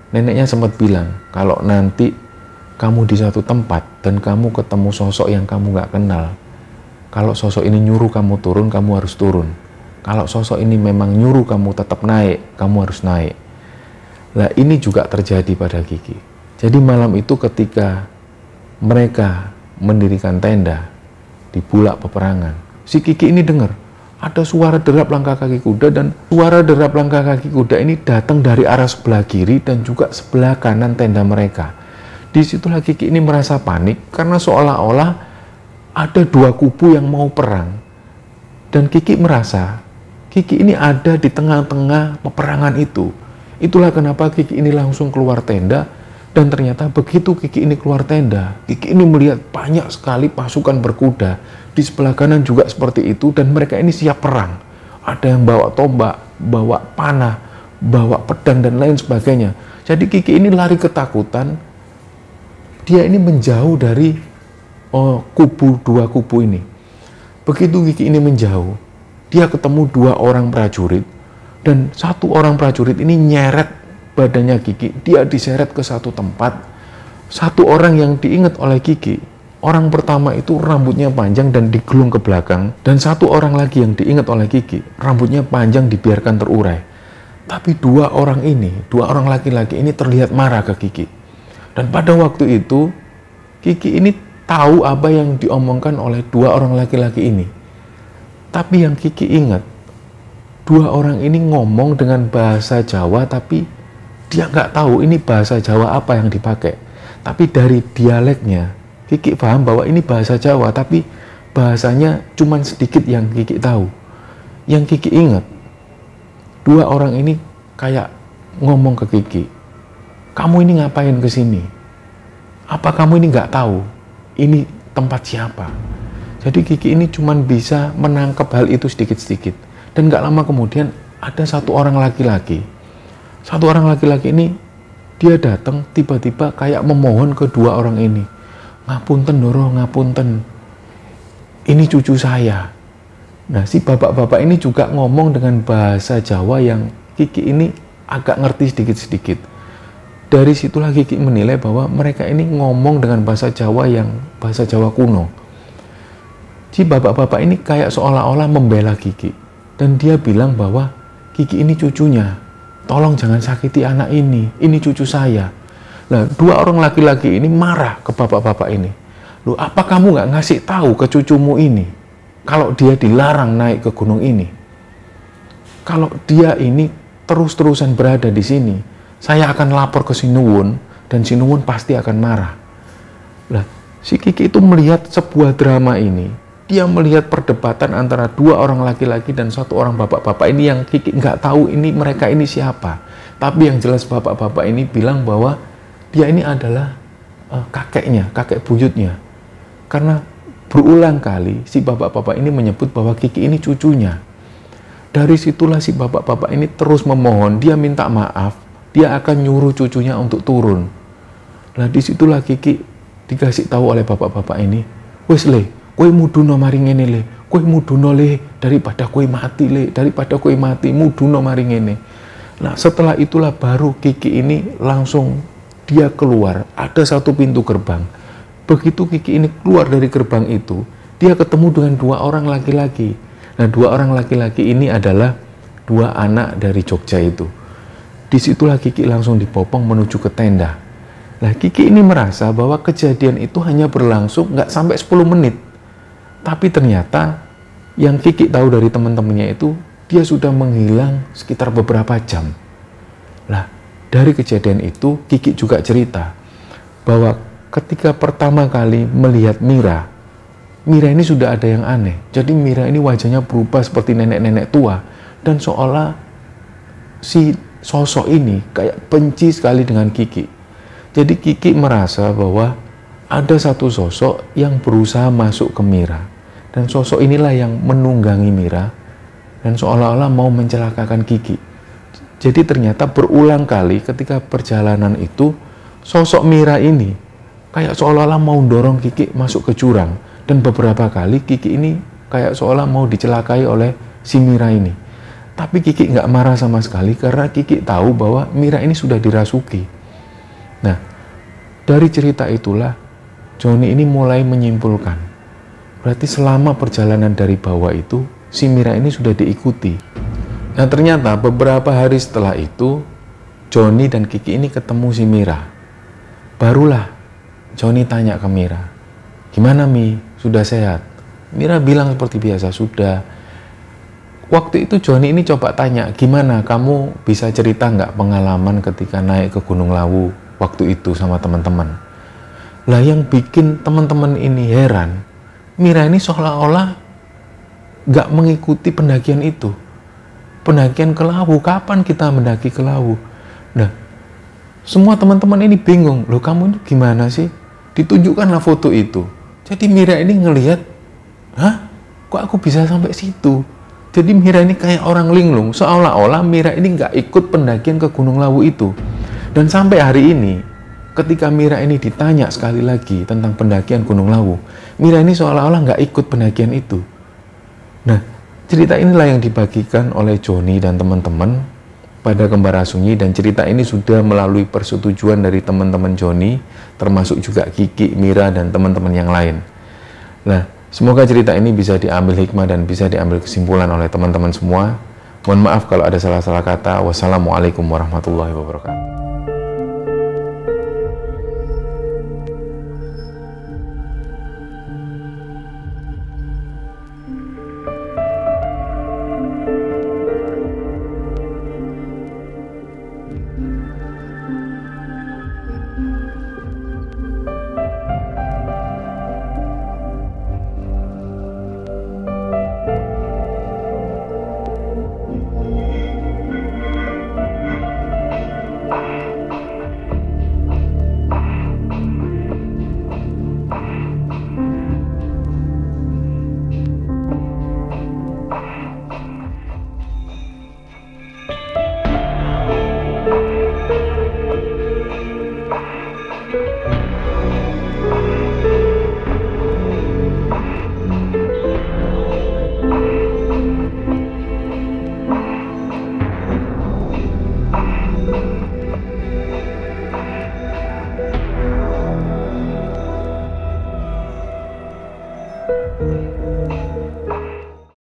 neneknya sempat bilang kalau nanti kamu di satu tempat dan kamu ketemu sosok yang kamu gak kenal, kalau sosok ini nyuruh kamu turun, kamu harus turun. Kalau sosok ini memang nyuruh kamu tetap naik, kamu harus naik. Nah ini juga terjadi pada Kiki. Jadi malam itu ketika mereka mendirikan tenda di Bulak Peperangan, si Kiki ini dengar ada suara derap langkah kaki kuda, dan suara derap langkah kaki kuda ini datang dari arah sebelah kiri dan juga sebelah kanan tenda mereka. Disitulah Kiki ini merasa panik karena seolah-olah ada 2 kubu yang mau perang. Dan Kiki merasa Kiki ini ada di tengah-tengah peperangan itu. Itulah kenapa Kiki ini langsung keluar tenda. Dan ternyata begitu Kiki ini keluar tenda, Kiki ini melihat banyak sekali pasukan berkuda. Di sebelah kanan juga seperti itu, dan mereka ini siap perang. Ada yang bawa tombak, bawa panah, bawa pedang, dan lain sebagainya. Jadi Kiki ini lari ketakutan. Dia ini menjauh dari kubu, 2 kubu ini. Begitu Kiki ini menjauh, dia ketemu 2 orang prajurit. Dan 1 orang prajurit ini nyeret badannya Kiki, dia diseret ke satu tempat. 1 orang yang diingat oleh Kiki, Orang pertama itu rambutnya panjang dan digulung ke belakang, dan satu orang lagi yang diingat oleh Kiki, rambutnya panjang dibiarkan terurai. Tapi dua orang laki-laki ini terlihat marah ke Kiki. Dan pada waktu itu, Kiki ini tahu apa yang diomongkan oleh dua orang laki-laki ini. Tapi yang Kiki ingat, dua orang ini ngomong dengan bahasa Jawa, tapi dia nggak tahu ini bahasa Jawa apa yang dipakai. Tapi dari dialeknya, Kiki paham bahwa ini bahasa Jawa, tapi bahasanya cuman sedikit yang Kiki tahu. Yang Kiki ingat, dua orang ini kayak ngomong ke Kiki, kamu ini ngapain ke sini? Apa kamu ini nggak tahu ini tempat siapa? Jadi Kiki ini cuman bisa menangkap hal itu sedikit-sedikit. Dan nggak lama kemudian ada satu orang laki-laki. Satu orang laki-laki ini, dia datang tiba-tiba kayak memohon ke dua orang ini. Ngapunten Doro, ngapunten. Ini cucu saya. Nah, si bapak-bapak ini juga ngomong dengan bahasa Jawa yang Kiki ini agak ngerti sedikit-sedikit. Dari situlah Kiki menilai bahwa mereka ini ngomong dengan bahasa Jawa yang bahasa Jawa kuno. Si bapak-bapak ini kayak seolah-olah membela Kiki. Dan dia bilang bahwa Kiki ini cucunya. Tolong jangan sakiti anak ini cucu saya. Nah, dua orang laki-laki ini marah ke bapak-bapak ini. Loh, apa kamu nggak ngasih tahu ke cucumu ini kalau dia dilarang naik ke gunung ini? Kalau dia ini terus-terusan berada di sini, saya akan lapor ke Sinuwun dan Sinuwun pasti akan marah. Nah, si Kiki itu melihat sebuah drama ini. Dia melihat perdebatan antara dua orang laki-laki dan satu orang bapak-bapak ini yang Kiki nggak tahu mereka ini siapa. Tapi yang jelas bapak-bapak ini bilang bahwa dia ini adalah kakeknya, kakek buyutnya. Karena berulang kali si bapak-bapak ini menyebut bahwa Kiki ini cucunya. Dari situlah si bapak-bapak ini terus memohon, dia minta maaf, dia akan nyuruh cucunya untuk turun. Nah, disitulah Kiki dikasih tahu oleh bapak-bapak ini, wes le, kowe muduno maring ngene le, kowe muduno le, daripada kowe mati, muduno maring ngene. Nah, setelah itulah baru Kiki ini langsung dia keluar, ada satu pintu gerbang. Begitu Kiki ini keluar dari gerbang itu, dia ketemu dengan dua orang laki-laki. Nah, dua orang laki-laki ini adalah dua anak dari Jogja itu. Disitulah Kiki langsung dipopong menuju ke tenda. Nah, Kiki ini merasa bahwa kejadian itu hanya berlangsung nggak sampai 10 menit. Tapi ternyata yang Kiki tahu dari teman-temannya itu, dia sudah menghilang sekitar beberapa jam. Lah, dari kejadian itu, Kiki juga cerita bahwa ketika pertama kali melihat Mira ini sudah ada yang aneh. Jadi Mira ini wajahnya berubah seperti nenek-nenek tua. Dan seolah si sosok ini kayak benci sekali dengan Kiki. Jadi Kiki merasa bahwa ada satu sosok yang berusaha masuk ke Mira. Dan sosok inilah yang menunggangi Mira. Dan seolah-olah mau mencelakakan Kiki. Jadi ternyata berulang kali ketika perjalanan itu, sosok Mira ini kayak seolah-olah mau dorong Kiki masuk ke jurang. Dan beberapa kali Kiki ini kayak seolah mau dicelakai oleh si Mira ini. Tapi Kiki nggak marah sama sekali karena Kiki tahu bahwa Mira ini sudah dirasuki. Nah, dari cerita itulah Joni ini mulai menyimpulkan. Berarti selama perjalanan dari bawah itu, si Mira ini sudah diikuti. Nah, ternyata beberapa hari setelah itu, Joni dan Kiki ini ketemu si Mira. Barulah Joni tanya ke Mira, gimana Mi? Sudah sehat? Mira bilang seperti biasa, sudah. Waktu itu Joni ini coba tanya, gimana kamu bisa cerita nggak pengalaman ketika naik ke Gunung Lawu waktu itu sama teman-teman? Lah yang bikin teman-teman ini heran, Mira ini seolah-olah nggak mengikuti pendakian itu. Pendakian ke Lawu, kapan kita mendaki ke Lawu? Nah, semua teman-teman ini bingung, loh kamu ini gimana sih? Ditunjukkanlah foto itu. Jadi Mira ini ngelihat, hah? Kok aku bisa sampai situ? Jadi Mira ini kayak orang linglung, seolah-olah Mira ini nggak ikut pendakian ke Gunung Lawu itu. Dan sampai hari ini, ketika Mira ini ditanya sekali lagi tentang pendakian Gunung Lawu, Mira ini seolah-olah nggak ikut pendakian itu. Nah, cerita inilah yang dibagikan oleh Joni dan teman-teman pada kembar Asunyi, dan cerita ini sudah melalui persetujuan dari teman-teman Joni, termasuk juga Kiki, Mira, dan teman-teman yang lain. Nah, semoga cerita ini bisa diambil hikmah dan bisa diambil kesimpulan oleh teman-teman semua. Mohon maaf kalau ada salah-salah kata. Wassalamualaikum warahmatullahi wabarakatuh.